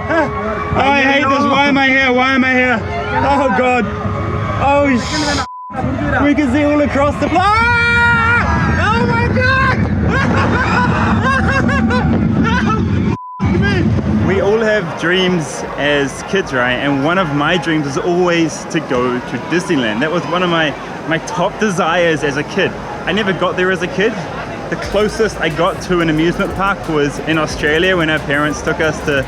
Oh, I hate this. Why am I here? Why am I here? Oh god. Oh sh. We can see all across the place. Oh my god. We all have dreams as kids, right? And one of my dreams is always to go to Disneyland. That was one of my top desires as a kid. I never got there as a kid. The closest I got to an amusement park was in Australia when our parents took us to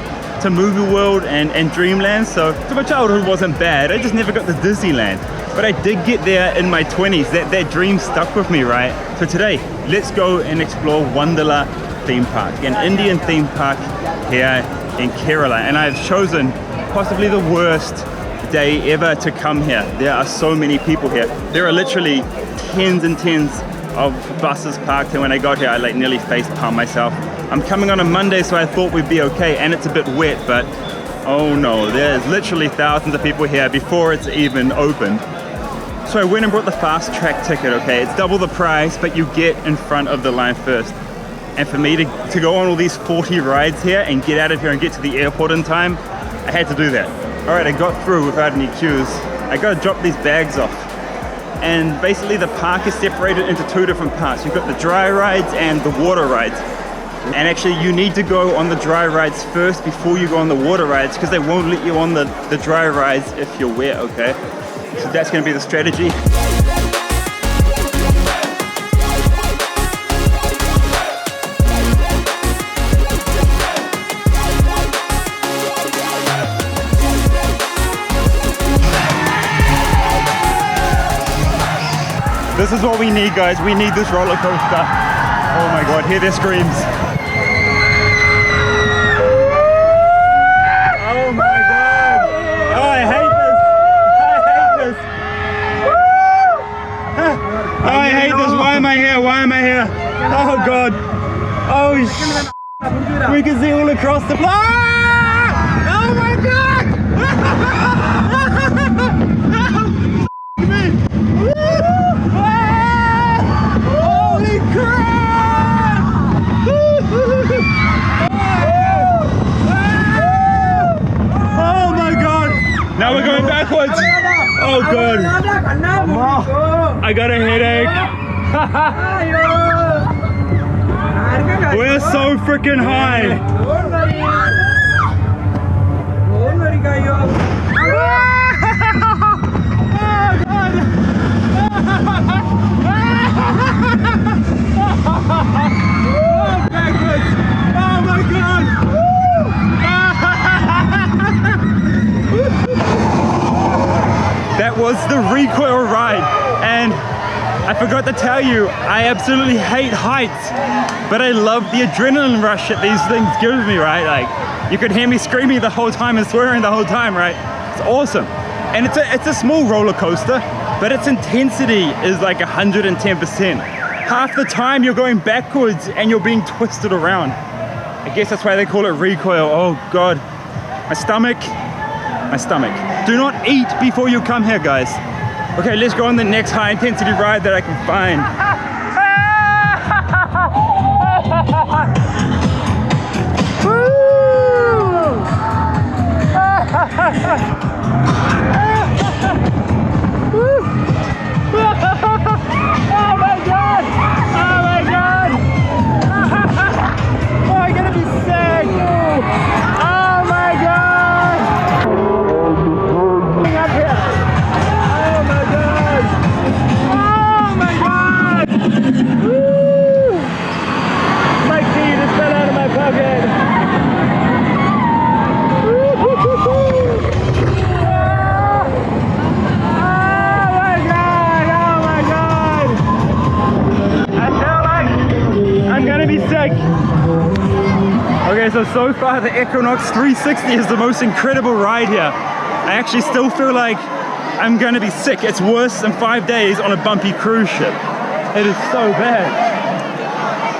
MovieWorld and DreamLand. So my childhood wasn't bad. I just never got to Disneyland. But I did get there in my 20s. That dream stuck with me, right? So today, let's go and explore Wonderla theme park, an Indian theme park here in Kerala. And I've chosen possibly the worst day ever to come here. There are so many people here. There are literally tens and tens of buses parked, and when I got here I like nearly face palmed myself. I'm coming on a Monday, so I thought we'd be okay, and it's a bit wet, but oh no, there's literally thousands of people here before it's even opened. So I went and brought the fast track ticket, okay? It's double the price, but you get in front of the line first. And for me to go on all these 40 rides here and get out of here and get to the airport in time, I had to do that. All right, I got through without any queues. I gotta drop these bags off. And basically the park is separated into two different parts. You've got the dry rides and the water rides. And actually you need to go on the dry rides first before you go on the water rides, because they won't let you on the dry rides if you're wet, okay? So that's gonna be the strategy. This is what we need, guys. We need this roller coaster. Oh my god, hear their screams. Oh my god. Oh, I hate this. I hate this. Oh, I hate this. Why am I here? Why am I here? Oh god. Oh sh. We can see all across the place. Oh my god. Holy crap! Oh my god! Now we're going backwards! Oh god! I got a headache! We're so freaking high! Oh my god! That was the recoil ride, and I forgot to tell you, I absolutely hate heights, but I love the adrenaline rush that these things give me, right? Like, you could hear me screaming the whole time and swearing the whole time, right? It's awesome. And it's a small roller coaster, but its intensity is like 110%. Half the time you're going backwards and you're being twisted around. I guess that's why they call it recoil. Oh god, my stomach. Do not eat before you come here, guys. Okay, let's go on the next high intensity ride that I can find. Oh my god! Oh my god! Oh, I'm gonna be sick! Oh my god! Up here! Oh my god! Oh my god! Woo! My key just fell out of my pocket! Be sick. Okay, so far the Equinox 360 is the most incredible ride here. I actually still feel like I'm gonna be sick. It's worse than 5 days on a bumpy cruise ship. It is so bad.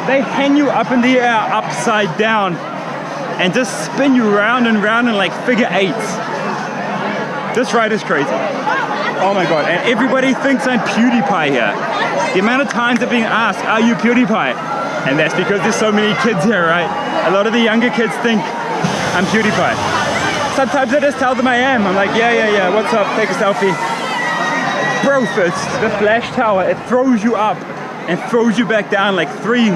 They hang you up in the air upside down and just spin you round and round in like figure eights. This ride is crazy. Oh my god, and everybody thinks I'm PewDiePie here. The amount of times I'm being asked, are you PewDiePie? And that's because there's so many kids here, right? A lot of the younger kids think I'm PewDiePie. sometimes I just tell them I am. I'm like, yeah, what's up? Take a selfie. Bro, it's the flash tower. It throws you up and throws you back down like 3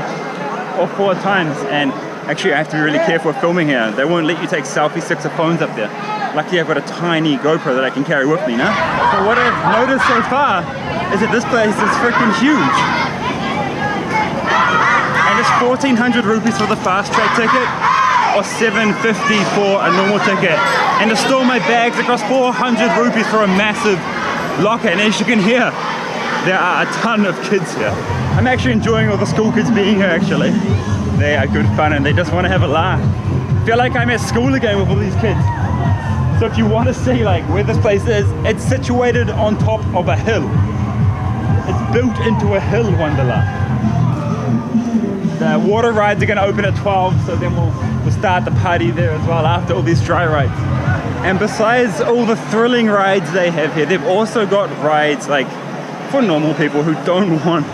or 4 times. And actually, I have to be really careful filming here. They won't let you take selfie sticks or phones up there. Luckily, I've got a tiny GoPro that I can carry with me now. So what I've noticed so far is that this place is freaking huge. And it's 1,400 rupees for the fast track ticket, or 750 for a normal ticket. And to store my bags, it costs 400 rupees for a massive locker. And as you can hear, there are a ton of kids here. I'm actually enjoying all the school kids being here actually. They are good fun and they just want to have a laugh. I feel like I'm at school again with all these kids. So if you want to see like where this place is, it's situated on top of a hill. It's built into a hill, Wonderla. The water rides are going to open at 12, so then we'll start the party there as well after all these dry rides. And besides all the thrilling rides they have here, they've also got rides like for normal people who don't want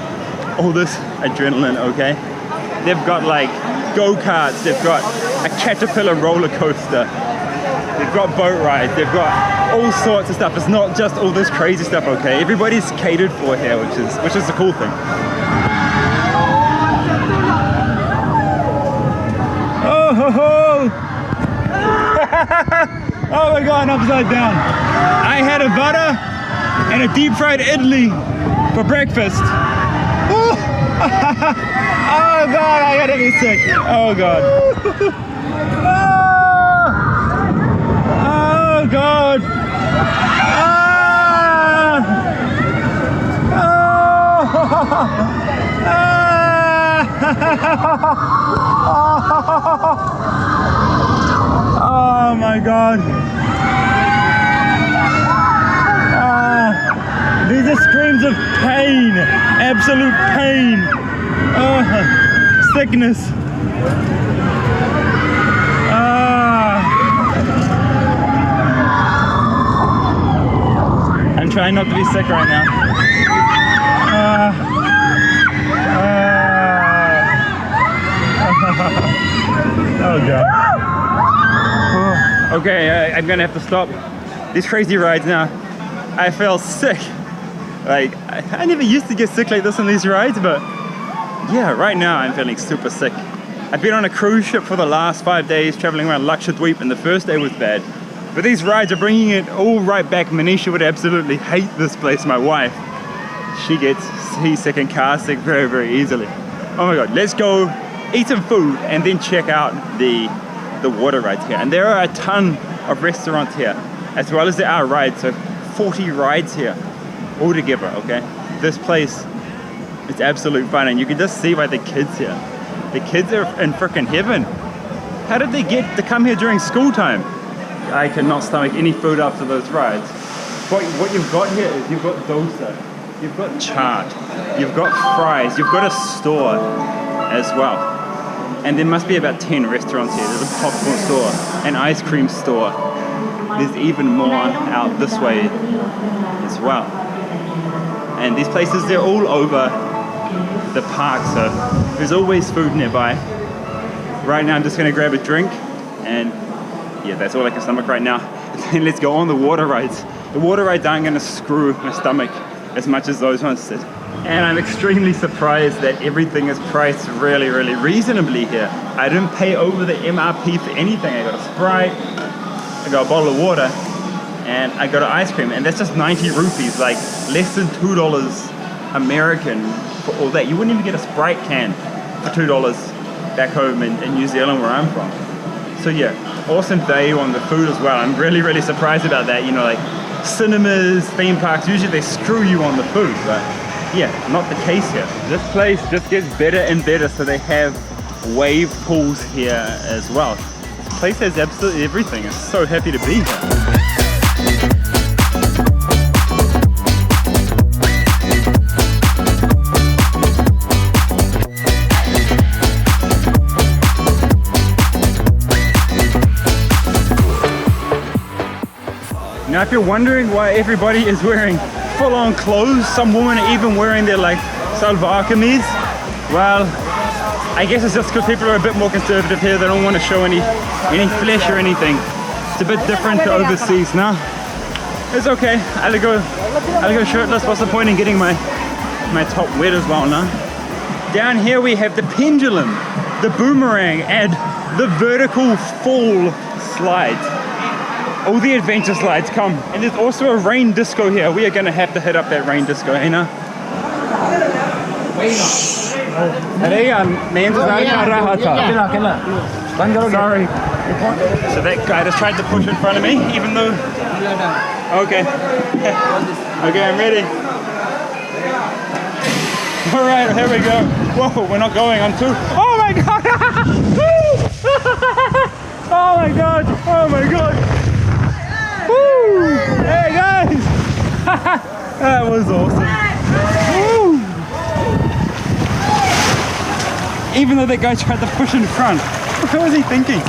all this adrenaline, okay? They've got like go-karts, they've got a caterpillar roller coaster, they've got boat rides, they've got all sorts of stuff. It's not just all this crazy stuff, okay? Everybody's catered for here, which is the cool thing. Oh ho ho! Oh my god, upside down. I had a butter and a deep fried idli for breakfast. Oh god, I gotta be sick. Oh god. Oh god. Oh my god. These are screams of pain, absolute pain, sickness. I'm trying not to be sick right now. Oh god. Okay, I'm gonna have to stop these crazy rides now. I feel sick. Like, I never used to get sick like this on these rides, but yeah, right now I'm feeling super sick. I've been on a cruise ship for the last 5 days, traveling around Lakshadweep, and the first day was bad. But these rides are bringing it all right back. Manisha would absolutely hate this place, my wife. She gets seasick and car sick very, very easily. Oh my god, let's go eat some food and then check out the water rides here. And there are a ton of restaurants here, as well as there are rides, so 40 rides here altogether, okay? This place is absolute fun, and you can just see by the kids here. The kids are in freaking heaven. How did they get to come here during school time? I cannot stomach any food after those rides. What you've got here is you've got dosa, you've got chaat, you've got fries, you've got a store as well. And there must be about 10 restaurants here. There's a popcorn store, an ice cream store. There's even more out this way as well. And these places, they're all over the park, so there's always food nearby. Right now I'm just gonna grab a drink, and yeah, that's all I can stomach right now. Then let's go on the water rides. The water rides aren't gonna screw my stomach as much as those ones did. And I'm extremely surprised that everything is priced really, really reasonably here. I didn't pay over the MRP for anything. I got a Sprite, I got a bottle of water, and I got an ice cream, and that's just 90 rupees, like less than $2 American for all that. You wouldn't even get a Sprite can for $2 back home in New Zealand where I'm from. So yeah, awesome day on the food as well. I'm really, really surprised about that. You know, like cinemas, theme parks, usually they screw you on the food, but yeah, not the case here. This place just gets better and better, so they have wave pools here as well. This place has absolutely everything. I'm so happy to be here. Now if you're wondering why everybody is wearing full-on clothes, some women are even wearing their like salwar kameez, well, I guess it's just because people are a bit more conservative here. They don't want to show any flesh or anything. It's a bit different to overseas now. It's okay. I'll go shirtless. What's the point in getting my top wet as well now? Down here we have the pendulum, the boomerang, and the vertical fall slides. All the adventure slides come. And there's also a rain disco here. We are gonna have to hit up that rain disco, hey now? Sorry. So that guy just tried to push in front of me, even though... Okay. Okay, I'm ready. Alright, here we go. Whoa, we're not going on two. Oh my god! Oh my god! Oh my god! Woo! Hey guys! That was awesome. Woo! Even though that guy tried to push in front. What was he thinking?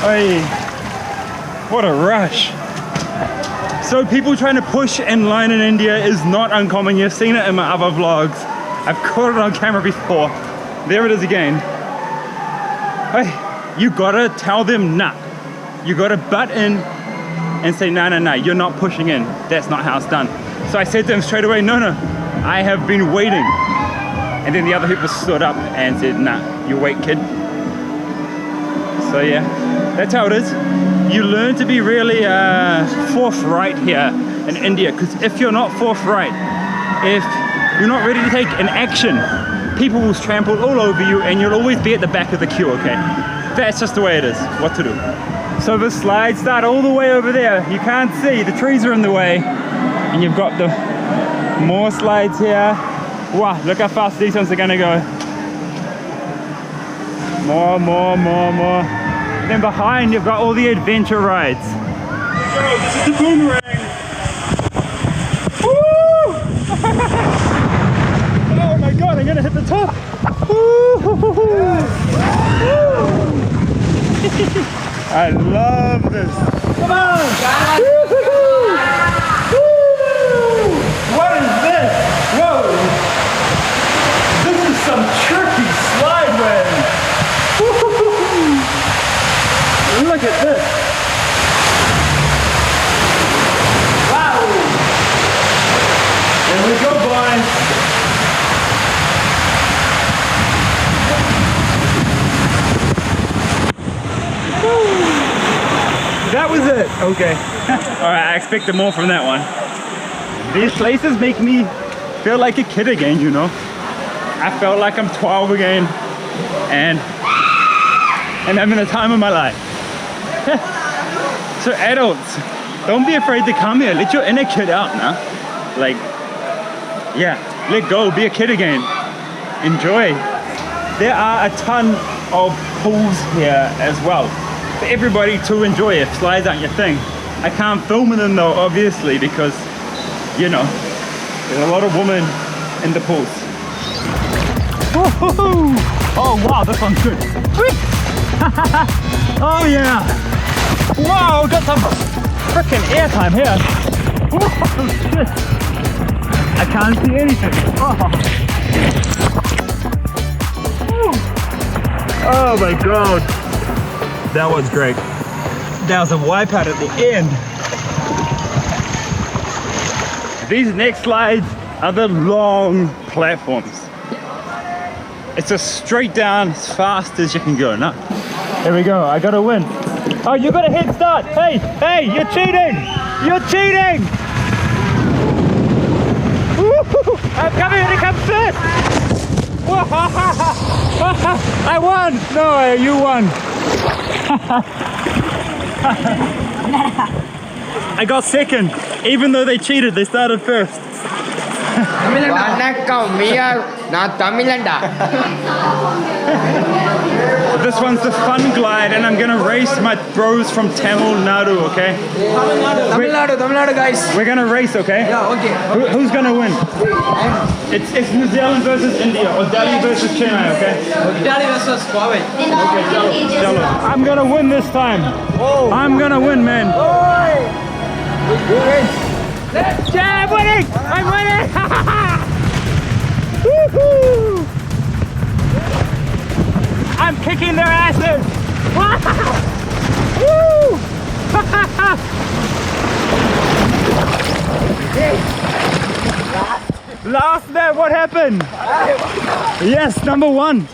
Hey, what a rush. So people trying to push in line in India is not uncommon. You've seen it in my other vlogs. I've caught it on camera before. There it is again. Hey, you gotta tell them nah. You gotta butt in and say no, no, no, you're not pushing in. That's not how it's done. So I said to him straight away, no, no, I have been waiting. And then the other people stood up and said, nah, you wait, kid. So yeah, that's how it is. You learn to be really forthright here in India, because if you're not forthright, if you're not ready to take an action, people will trample all over you and you'll always be at the back of the queue, okay? That's just the way it is, what to do. So the slides start all the way over there. You can't see, the trees are in the way. And you've got the more slides here. Wow, look how fast these ones are gonna go. More, more, more, more. And then behind you've got all the adventure rides. Go, this is the boomerang. Woo! Oh my god, I'm gonna hit the top. I love this. Come on! What is this? Whoa! This is some tricky slide way. Look at this. Wow! There we go, boys. That was it. Okay. Alright, I expected more from that one. These places make me feel like a kid again, you know. I felt like I'm 12 again. And I'm in a time of my life. So adults, don't be afraid to come here. Let your inner kid out now. Like, yeah, let go, be a kid again. Enjoy. There are a ton of pools here as well. For everybody to enjoy if slides aren't your thing. I can't film them though, obviously, because, you know, there's a lot of women in the pools. Oh wow, this one's good. Oh yeah. Wow, got some freaking airtime here. Whoa, shit. I can't see anything. Oh my god. That was great. That was a wipeout at the end. These next slides are the long platforms. It's just straight down as fast as you can go. No. Here we go. I gotta win. Oh, you got a head start. Hey, hey, you're cheating. You're cheating. Woo-hoo. I'm coming to come first. I won. No, you won. I got second, even though they cheated. They started first. This one's the fun glide, and I'm gonna race my bros from Tamil Nadu, okay? Tamil Nadu, guys. We're gonna race, okay? Yeah, okay. Who's gonna win? It's New Zealand versus India, or Delhi versus Chennai, okay? Delhi versus Huawei. Okay, Chalo. I'm gonna win this time. Oh. I'm gonna win, man. Yeah, I'm winning! I'm winning! Woohoo! I'm kicking their asses! Woo! what happened? Yes, number one.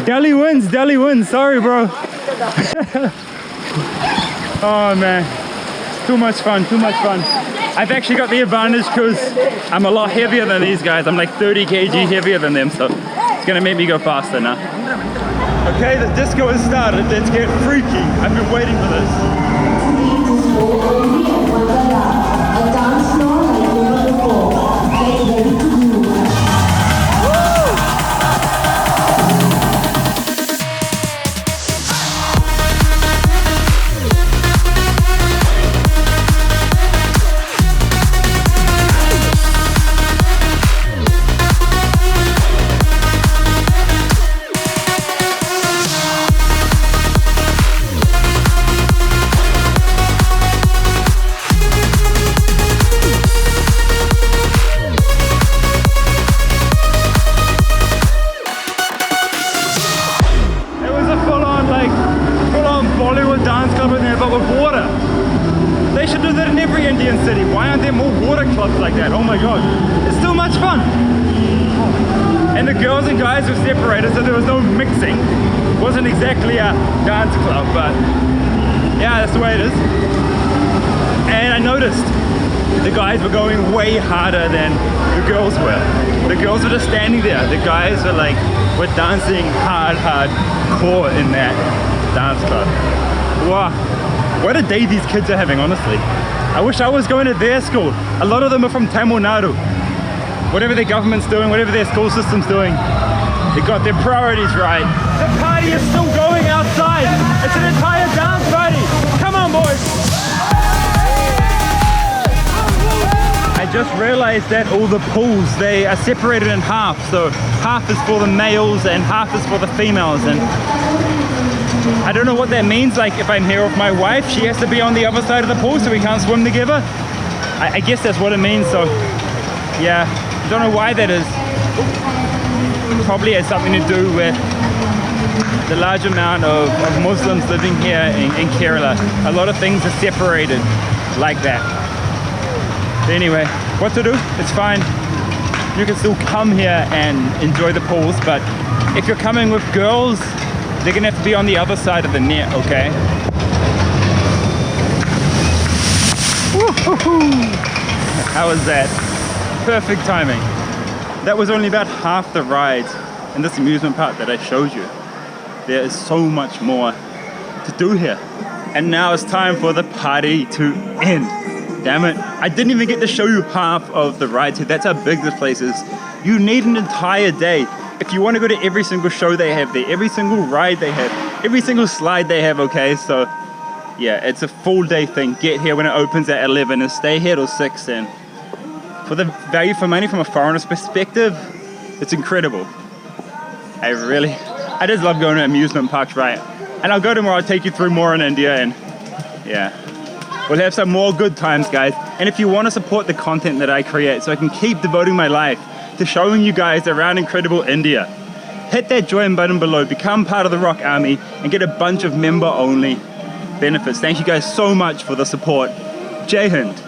Delhi wins, sorry bro. Oh man, too much fun. I've actually got the advantage because I'm a lot heavier than these guys. I'm like 30 kg heavier than them, so it's gonna make me go faster now. Okay, the disco has started. Let's get freaky. I've been waiting for this. A dance floor like never before. Get ready to move. Like that. Oh my god, it's too much fun. And the girls and guys were separated, so there was no mixing. It wasn't exactly a dance club, but yeah, that's the way it is. And I noticed the guys were going way harder than the girls were. The girls were just standing there. The guys were dancing hardcore in that dance club. Wow, what a day these kids are having, honestly. I wish I was going to their school. A lot of them are from Tamil Nadu. Whatever their government's doing, whatever their school system's doing, they got their priorities right. The party is still going outside. It's an entire dance party. Come on, boys. I just realized that all the pools, they are separated in half. So half is for the males and half is for the females. And I don't know what that means. Like if I'm here with my wife, she has to be on the other side of the pool so we can't swim together. I guess that's what it means. So yeah, I don't know why that is. Probably has something to do with the large amount of Muslims living here in Kerala. A lot of things are separated like that. But anyway, what to do? It's fine. You can still come here and enjoy the pools, but if you're coming with girls, they're gonna have to be on the other side of the net, okay? How was that? Perfect timing. That was only about half the ride in this amusement park that I showed you. There is so much more to do here. And now it's time for the party to end. Damn it. I didn't even get to show you half of the rides here. That's how big this place is. You need an entire day. If you want to go to every single show they have there, every single ride they have, every single slide they have, okay? So yeah, it's a full day thing. Get here when it opens at 11 and stay here till 6. And for the value for money from a foreigner's perspective, it's incredible. I just love going to amusement parks, right? And I'll go to more, I'll take you through more in India, and yeah. We'll have some more good times, guys. And if you want to support the content that I create so I can keep devoting my life to showing you guys around incredible India, hit that join button below, become part of the Rock Army, and get a bunch of member-only benefits. Thank you guys so much for the support. Jai Hind.